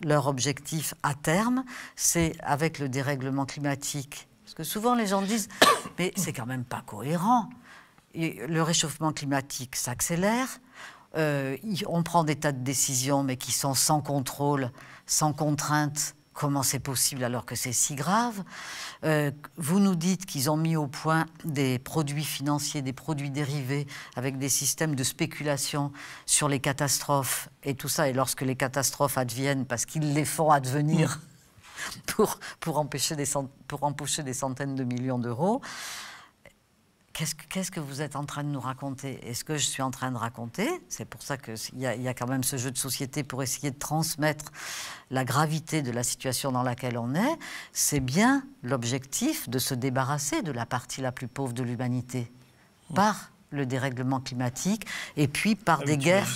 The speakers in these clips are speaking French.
Leur objectif à terme, c'est avec le dérèglement climatique. Parce que souvent les gens disent, mais c'est quand même pas cohérent. Et le réchauffement climatique s'accélère. On prend des tas de décisions, mais qui sont sans contrôle, sans contrainte. Comment c'est possible alors que c'est si grave? Vous nous dites qu'ils ont mis au point des produits financiers, des produits dérivés, avec des systèmes de spéculation sur les catastrophes et tout ça. Et lorsque les catastrophes adviennent, parce qu'ils les font advenir pour empocher des centaines de millions d'euros, qu'est-ce que vous êtes en train de nous raconter? Et ce que je suis en train de raconter, c'est pour ça qu'il y a quand même ce jeu de société pour essayer de transmettre la gravité de la situation dans laquelle on est, c'est bien l'objectif de se débarrasser de la partie la plus pauvre de l'humanité par le dérèglement climatique et puis par des guerres,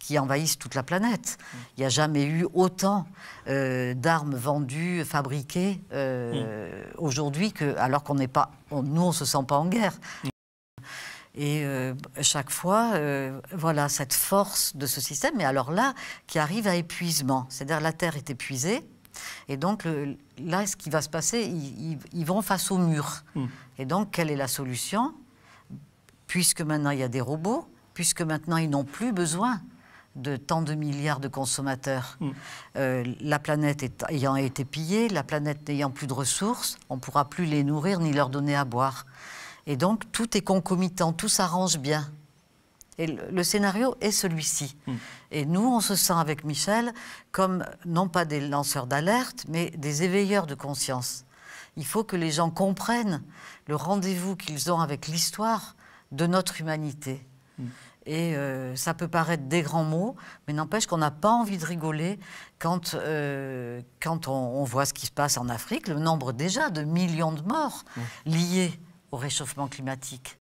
qui envahissent toute la planète. Il n'y a jamais eu autant d'armes vendues, fabriquées aujourd'hui, alors qu'on n'est pas... Nous, on ne se sent pas en guerre. Et chaque fois, voilà, cette force de ce système, mais alors là, qui arrive à épuisement. C'est-à-dire la Terre est épuisée, et donc là, ce qui va se passer, ils vont face au mur. Et donc, quelle est la solution? Puisque maintenant, il y a des robots, puisque maintenant, ils n'ont plus besoin de tant de milliards de consommateurs. La planète ayant été pillée, la planète n'ayant plus de ressources, on ne pourra plus les nourrir ni leur donner à boire. Et donc, tout est concomitant, tout s'arrange bien. Et le scénario est celui-ci. Et nous, on se sent avec Michel comme, non pas des lanceurs d'alerte, mais des éveilleurs de conscience. Il faut que les gens comprennent le rendez-vous qu'ils ont avec l'histoire de notre humanité. Et ça peut paraître des grands mots, mais n'empêche qu'on n'a pas envie de rigoler quand on voit ce qui se passe en Afrique, le nombre déjà de millions de morts liés au réchauffement climatique.